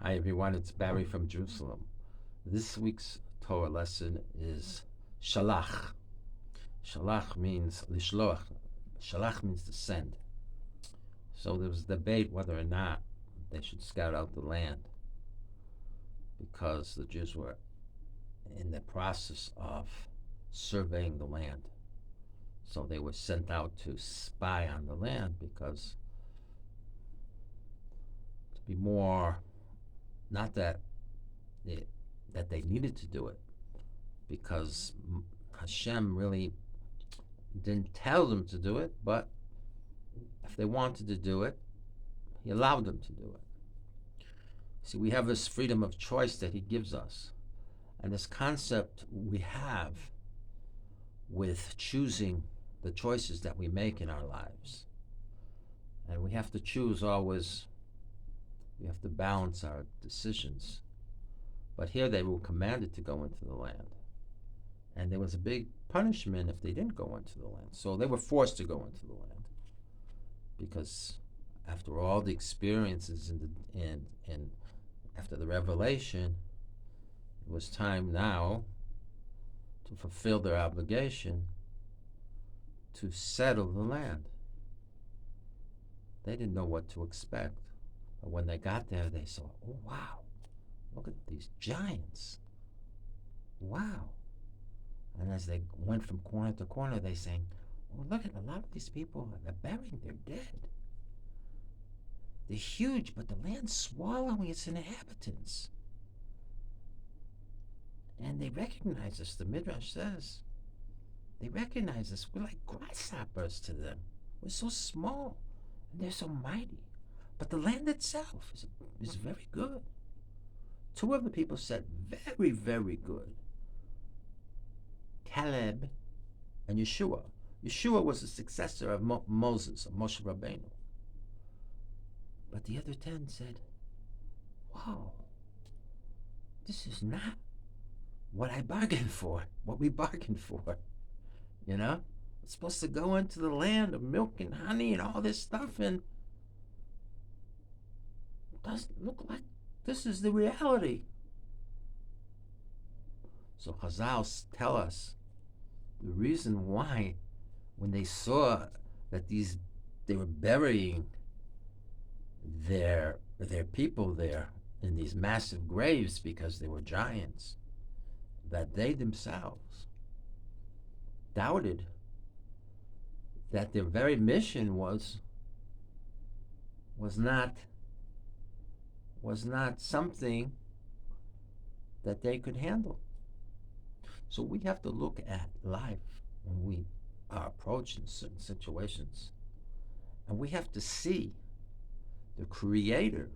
Hi everyone, it's Barry from Jerusalem. This week's Torah lesson is Shalach. Shalach means lishloach. Shalach means to send. So there was debate whether or not they should scout out the land because the Jews were in the process of surveying the land. So they were sent out to spy on the land because to be more, not that they needed to do it, because Hashem really didn't tell them to do it, but if they wanted to do it, He allowed them to do it. See, we have this freedom of choice that He gives us, and this concept we have with choosing the choices that we make in our lives. And we have to choose always, we have to balance our decisions. But here they were commanded to go into the land. And there was a big punishment if they didn't go into the land. So they were forced to go into the land. Because after all the experiences and after the revelation, it was time now to fulfill their obligation to settle the land. They didn't know what to expect. But when they got there, they saw, oh, wow, look at these giants. Wow. And as they went from corner to corner, they sang, oh, look at a lot of these people, they're burying their dead. They're huge, but the land's swallowing its inhabitants. And they recognize us, the Midrash says. They recognize us. We're like grasshoppers to them. We're so small, and they're so mighty. But the land itself is very good. Two of the people said, very, very good. Caleb and Yeshua. Yeshua was the successor of Moses, of Moshe Rabbeinu. But the other 10 said, wow, this is not what I bargained for, what we bargained for. You know? It's supposed to go into the land of milk and honey and all this stuff, and it doesn't look like this is the reality. So Chazal tell us the reason why, when they saw that they were burying their people there in these massive graves because they were giants, that they themselves doubted that their very mission was not something that they could handle. So we have to look at life when we are approaching certain situations, and we have to see the Creator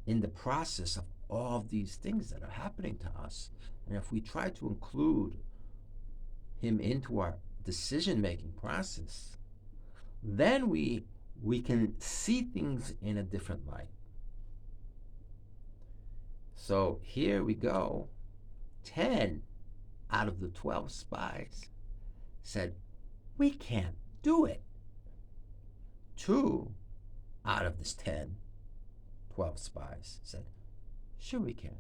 in the process of all of these things that are happening to us. And if we try to include Him into our decision-making process, then we can see things in a different light. So here we go. 10 out of the 12 spies said, we can't do it. 2 out of this 12 spies said, sure we can.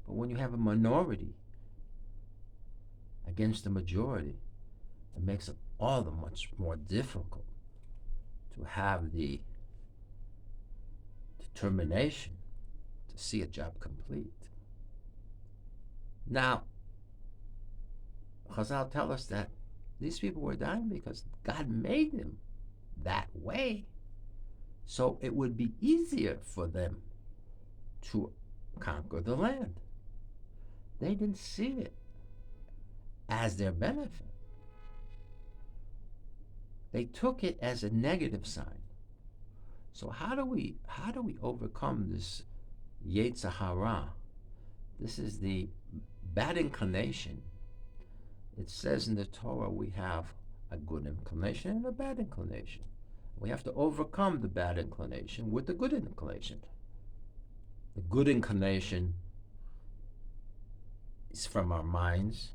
But when you have a minority against the majority, it makes it all the much more difficult to have the determination to see a job complete. Now, Chazal tell us that these people were dying because God made them that way. So it would be easier for them to conquer the land. They didn't see it as their benefit. They took it as a negative sign. So how do we overcome this Yetzer Hara? This is the bad inclination. It says in the Torah we have a good inclination and a bad inclination. We have to overcome the bad inclination with the good inclination. The good inclination is from our minds.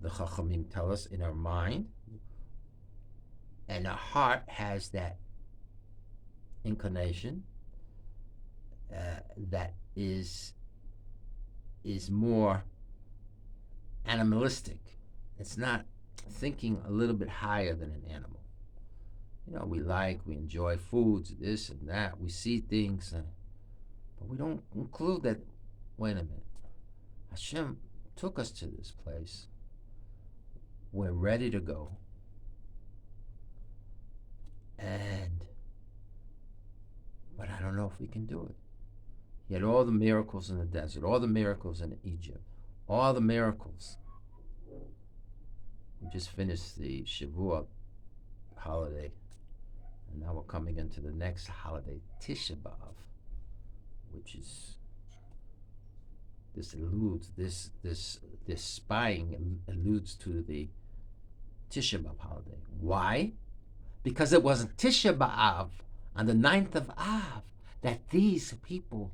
The Chachamim tell us in our mind, and our heart has that inclination, that is more animalistic. It's not thinking a little bit higher than an animal. We enjoy foods, this and that. We see things, but we don't include that. Wait a minute. Hashem took us to this place. We're ready to go. But I don't know if we can do it. He had all the miracles in the desert, all the miracles in Egypt, all the miracles. We just finished the Shavuot holiday, and now we're coming into the next holiday, Tisha B'Av, which is this spying alludes to the Tisha B'Av holiday. Why? Because it was Tisha B'Av on the 9th of Av that these people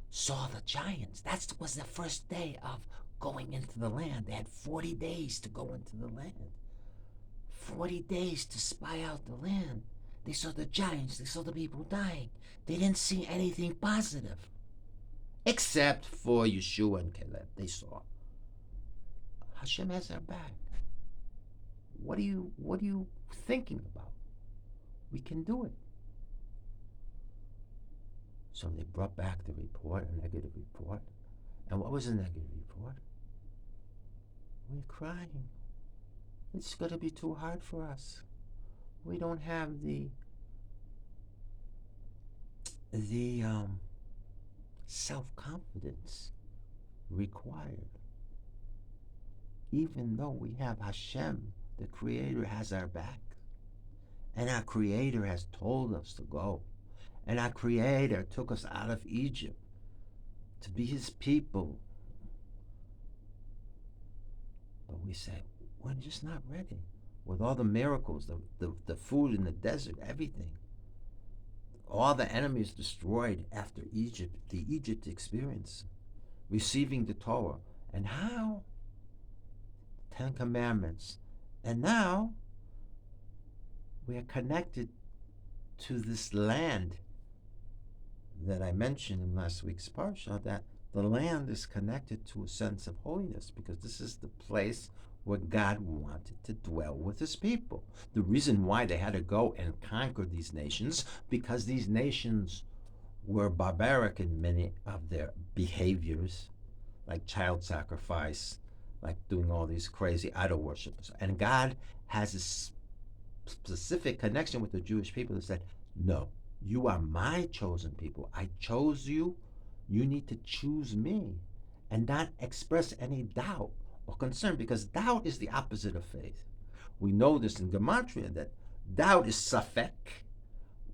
saw the giants. That was the first day of going into the land. They had 40 days to go into the land. 40 days to spy out the land. They saw the giants. They saw the people dying. They didn't see anything positive. Except for Yeshua and Caleb. They saw. Hashem has our back. What are you thinking about? We can do it. So they brought back the report, a negative report. And what was the negative report? We're crying. It's going to be too hard for us. We don't have the self-confidence required. Even though we have Hashem, the Creator has our back. And our Creator has told us to go. And our Creator took us out of Egypt to be His people. But we say, we're just not ready. With all the miracles, the food in the desert, everything. All the enemies destroyed after Egypt, the Egypt experience. Receiving the Torah. And how? 10 Commandments. And now, we are connected to this land that I mentioned in last week's parsha, that the land is connected to a sense of holiness, because this is the place where God wanted to dwell with His people. The reason why they had to go and conquer these nations, because these nations were barbaric in many of their behaviors, like child sacrifice, like doing all these crazy idol worship. And God has a specific connection with the Jewish people that said, no, you are my chosen people. I chose you. You need to choose me and not express any doubt or concern, because doubt is the opposite of faith. We know this in Gematria, that doubt is safek.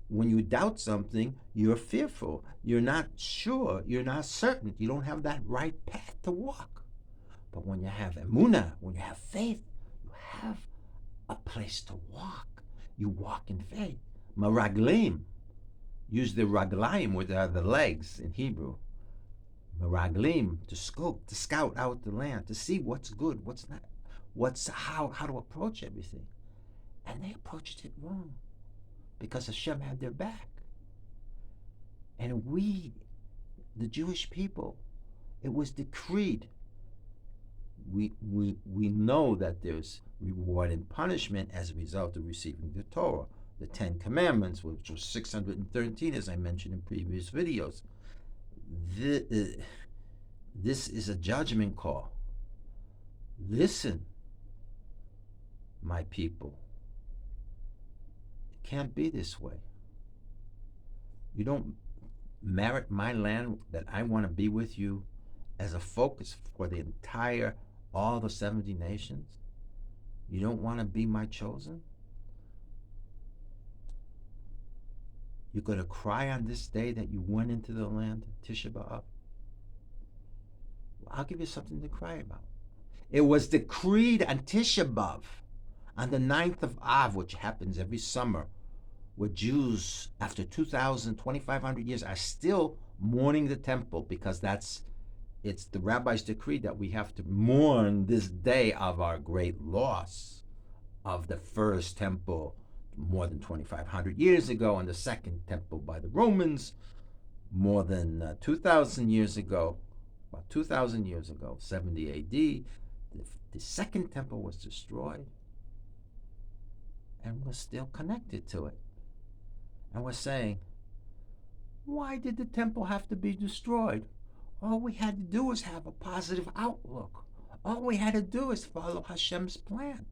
When you doubt something, you're fearful. You're not sure. You're not certain. You don't have that right path to walk. But when you have emunah, when you have faith, you have a place to walk. You walk in faith. Maraglim. Use the raglaim, which are the legs in Hebrew. Meraglim, to scout out the land, to see what's good, what's not, how to approach everything. And they approached it wrong, because Hashem had their back. And we, the Jewish people, it was decreed. We know that there's reward and punishment as a result of receiving the Torah, the 10 Commandments, which was 613, as I mentioned in previous videos. This is a judgment call. Listen, my people. It can't be this way. You don't merit my land that I want to be with you as a focus for the entire, all the 70 nations. You don't want to be my chosen? You're going to cry on this day that you went into the land, Tisha B'Av? Well, I'll give you something to cry about. It was decreed on Tisha B'Av, on the 9th of Av, which happens every summer, where Jews, after 2,500 years, are still mourning the temple, because it's the rabbi's decree that we have to mourn this day of our great loss of the first temple more than 2,500 years ago, and the second temple by the Romans more than 2,000 years ago, about 2,000 years ago, 70 AD, the second temple was destroyed, and we're still connected to it. And we're saying, why did the temple have to be destroyed? All we had to do was have a positive outlook. All we had to do is follow Hashem's plan.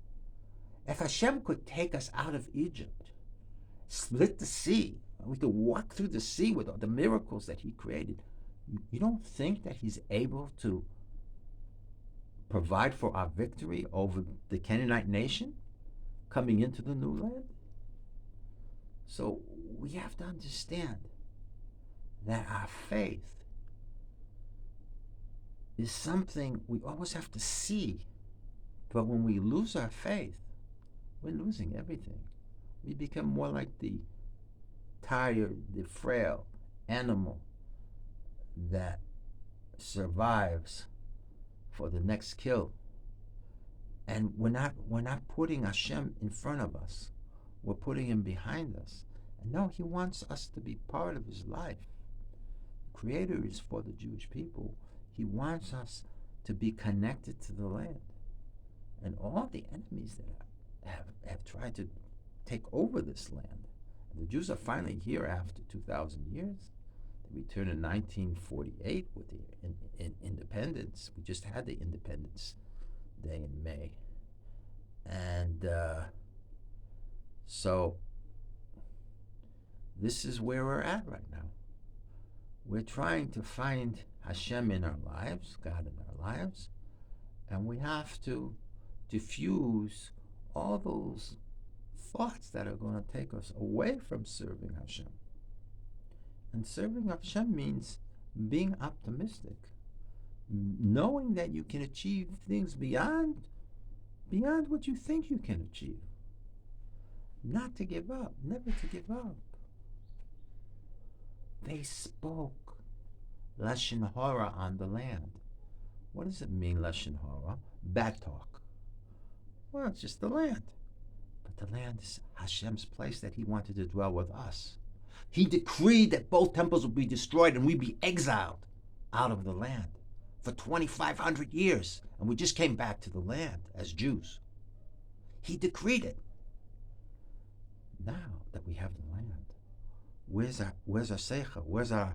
If Hashem could take us out of Egypt, split the sea, we could walk through the sea with all the miracles that he created, you don't think that he's able to provide for our victory over the Canaanite nation coming into the new land? So we have to understand that our faith is something we always have to see. But when we lose our faith, we're losing everything. We become more like the tired, the frail animal that survives for the next kill. And we're not putting Hashem in front of us. We're putting him behind us. And no, he wants us to be part of his life. The Creator is for the Jewish people. He wants us to be connected to the land. And all the enemies that have tried to take over this land. The Jews are finally here after 2,000 years. They returned in 1948 with the independence. We just had the Independence Day in May. And so this is where we're at right now. We're trying to find Hashem in our lives, God in our lives, and we have to diffuse all those thoughts that are going to take us away from serving Hashem. And serving Hashem means being optimistic, knowing that you can achieve things beyond what you think you can achieve. Not to give up, never to give up. They spoke Lashon Hara on the land. What does it mean, Lashon Hara? Bad talk. Well, it's just the land. But the land is Hashem's place that he wanted to dwell with us. He decreed that both temples would be destroyed and we'd be exiled out of the land for 2,500 years. And we just came back to the land as Jews. He decreed it. Now that we have the land, where's our seicha? Where's our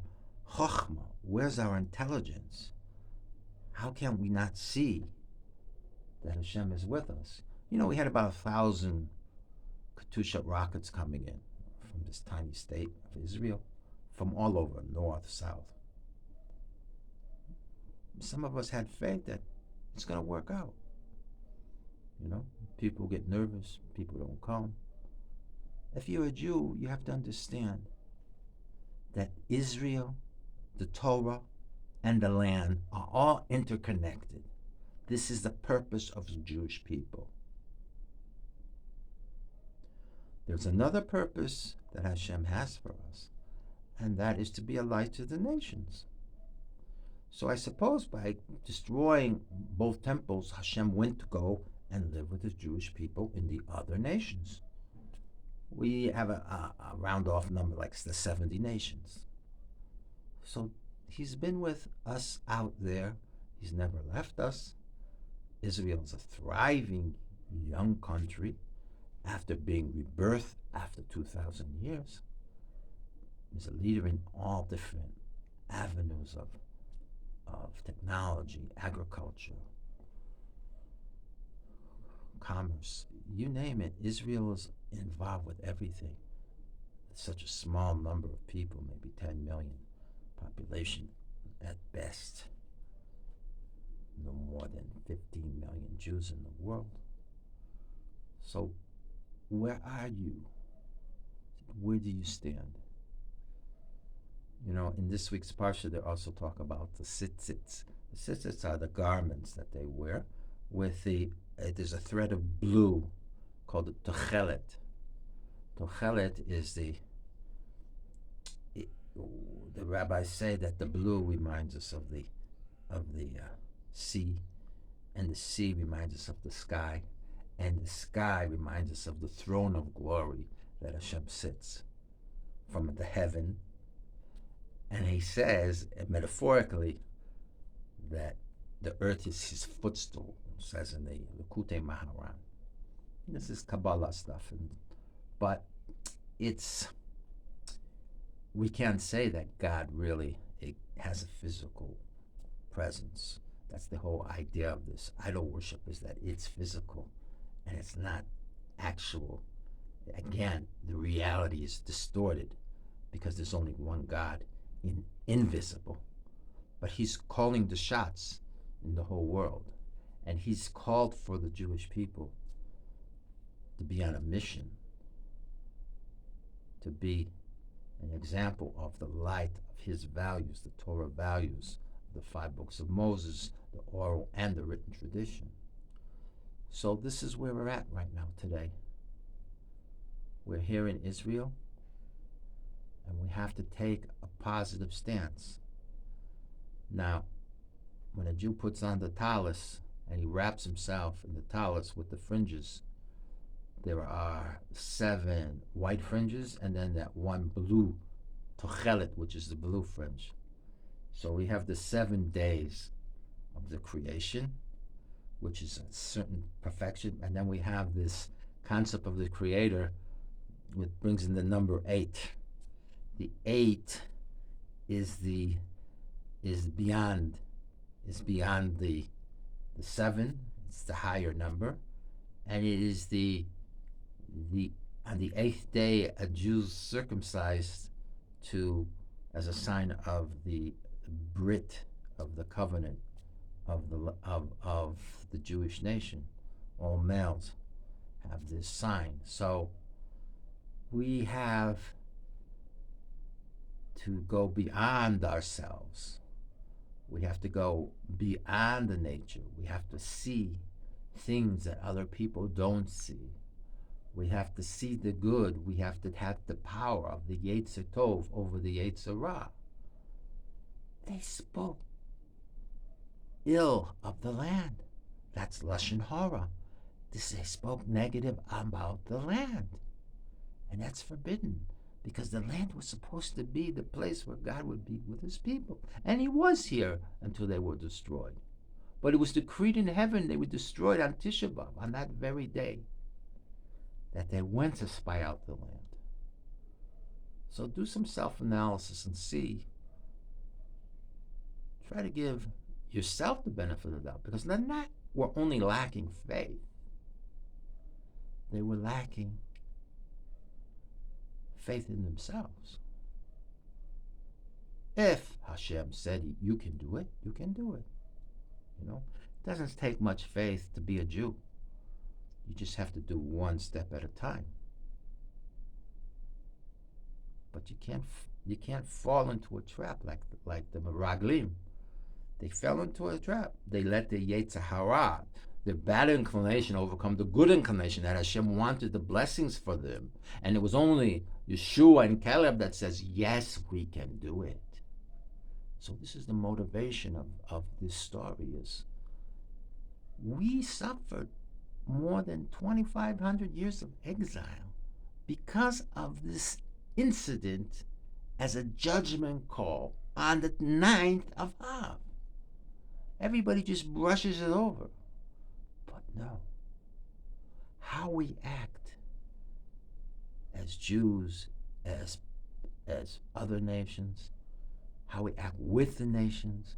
chokhmah? Where's our intelligence? How can we not see that Hashem is with us? You know, we had about 1,000 Katyusha rockets coming in from this tiny state of Israel, from all over, north, south. Some of us had faith that it's going to work out. You know, people get nervous, people don't come. If you're a Jew, you have to understand that Israel, the Torah, and the land are all interconnected. This is the purpose of the Jewish people. There's another purpose that Hashem has for us, and that is to be a light to the nations. So I suppose by destroying both temples, Hashem went to go and live with the Jewish people in the other nations. We have a round-off number like the 70 nations. So he's been with us out there. He's never left us. Israel is a thriving young country after being rebirthed after 2,000 years. He's a leader in all different avenues of technology, agriculture, commerce, you name it. Israel is involved with everything. It's such a small number of people, maybe 10 million population at best. No more than 15 million Jews in the world. So where are you? Where do you stand? You know, in this week's Parsha, they also talk about the tzitzits. The tzitzits are the garments that they wear with there's a thread of blue called the tochelet. Tochelet is the rabbis say that the blue reminds us of the sea, and the sea reminds us of the sky, and the sky reminds us of the throne of glory that Hashem sits from the heaven. And he says, metaphorically, that the earth is his footstool, says in the Likutei Maharan. This is Kabbalah stuff, but we can't say that God really has a physical presence. That's the whole idea of this idol worship, is that it's physical and it's not actual. Again, the reality is distorted because there's only one God, invisible. But he's calling the shots in the whole world. And he's called for the Jewish people to be on a mission, to be an example of the light of his values, the Torah values, the 5 books of Moses, the oral and the written tradition. So this is where we're at right now today. We're here in Israel, and we have to take a positive stance. Now, when a Jew puts on the talis and he wraps himself in the talis with the fringes, there are 7 white fringes and then that one blue tochelet, which is the blue fringe. So we have the 7 days of the creation, which is a certain perfection, and then we have this concept of the Creator, which brings in the number 8. The 8 is beyond the 7. It's the higher number, and it is on the 8th day a Jew's circumcised as a sign of the Brit, of the covenant of the Jewish nation. All males have this sign. So we have to go beyond ourselves. We have to go beyond the nature. We have to see things that other people don't see. We have to see the good. We have to have the power of the Yetzer Tov over the Yetzer Ra. They spoke ill of the land. That's Lashon Hara. They spoke negative about the land. And that's forbidden, because the land was supposed to be the place where God would be with his people. And he was here until they were destroyed. But it was decreed in heaven they were destroyed on Tisha B'Av, on that very day, that they went to spy out the land. So do some self-analysis and see. Try to give yourself the benefit of the doubt, because they're not were only lacking faith. They were lacking faith in themselves. If Hashem said you can do it, you can do it. It doesn't take much faith to be a Jew. You just have to do one step at a time. But you can't fall into a trap like the Meraglim. They fell into a trap. They let the Yetzer Hara, the bad inclination, overcome the good inclination that Hashem wanted the blessings for them. And it was only Yeshua and Caleb that says, yes, we can do it. So this is the motivation of this story, is we suffered more than 2,500 years of exile because of this incident as a judgment call on the 9th of Av. Everybody just brushes it over. But no. How we act as Jews, as other nations, how we act with the nations,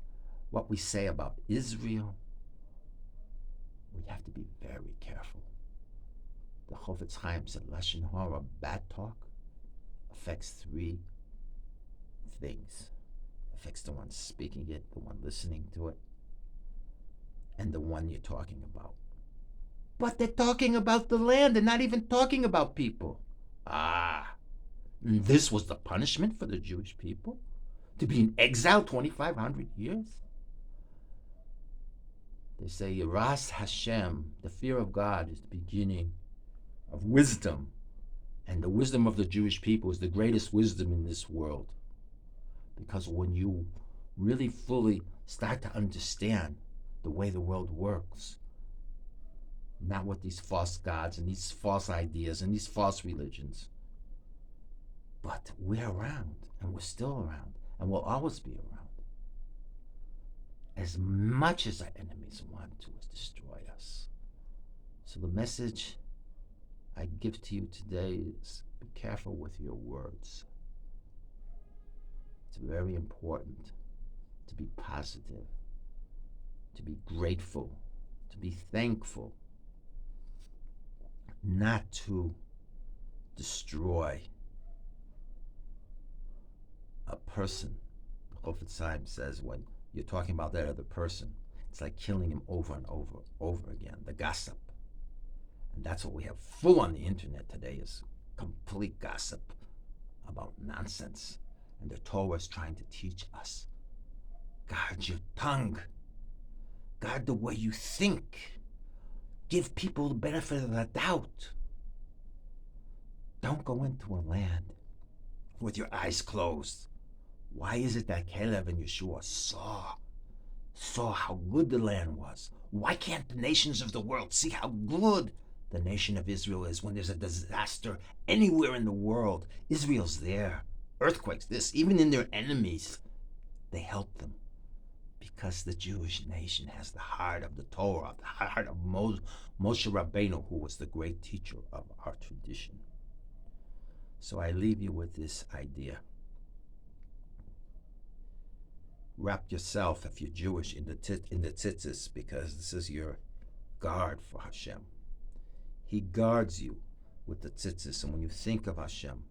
what we say about Israel, we have to be very careful. The Chofetz Chaim said Lashon Hara, bad talk, affects 3 things. Affects the one speaking it, the one listening to it, and the one you're talking about. But they're talking about the land. They're not even talking about people. This was the punishment for the Jewish people? To be in exile 2,500 years? They say, Yiras Hashem, the fear of God, is the beginning of wisdom. And the wisdom of the Jewish people is the greatest wisdom in this world. Because when you really fully start to understand the way the world works, not with these false gods and these false ideas and these false religions, but we're around, and we're still around, and will always be around. As much as our enemies want to destroy us. So the message I give to you today is be careful with your words. It's very important to be positive, to be grateful, to be thankful, not to destroy a person. The Prophet says when you're talking about that other person, it's like killing him over and over again, the gossip. And that's what we have full on the internet today, is complete gossip about nonsense. And the Torah is trying to teach us, guard your tongue, guard the way you think, give people the benefit of the doubt. Don't go into a land with your eyes closed. Why is it that Caleb and Yeshua saw how good the land was? Why can't the nations of the world see how good the nation of Israel is when there's a disaster anywhere in the world? Israel's there. Earthquakes, this, even in their enemies, they help them. Because the Jewish nation has the heart of the Torah, the heart of Moshe Rabbeinu, who was the great teacher of our tradition. So I leave you with this idea. Wrap yourself, if you're Jewish, in the tzitzis, because this is your guard for Hashem. He guards you with the tzitzis, and when you think of Hashem,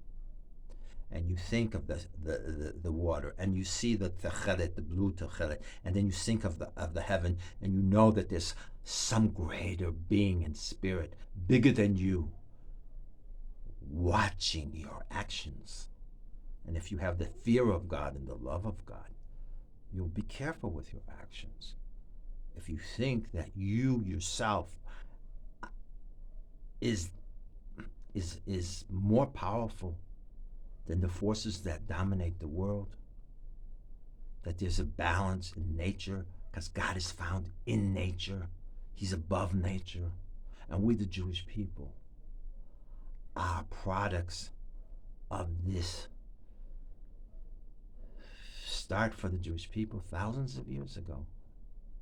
and you think of the water, and you see the techeret, the blue techeret, and then you think of the heaven, and you know that there's some greater being in spirit, bigger than you, watching your actions. And if you have the fear of God and the love of God, you'll be careful with your actions. If you think that you yourself is more powerful than the forces that dominate the world, that there's a balance in nature, because God is found in nature. He's above nature. And we, the Jewish people, are products of this start for the Jewish people thousands of years ago.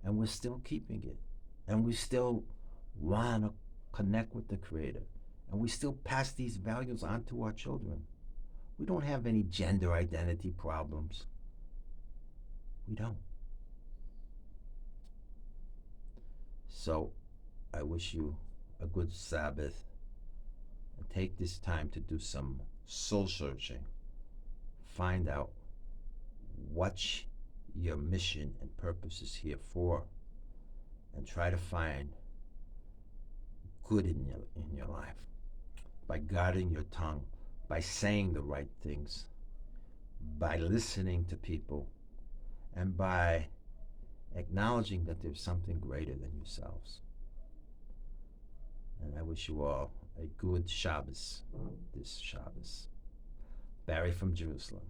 And we're still keeping it. And we still want to connect with the Creator. And we still pass these values on to our children. We don't have any gender identity problems. We don't. So I wish you a good Sabbath, and take this time to do some soul searching. Find out what your mission and purpose is here for, and try to find good in your life by guarding your tongue, by saying the right things, by listening to people, and by acknowledging that there's something greater than yourselves. And I wish you all a good Shabbos this Shabbos. Barry from Jerusalem.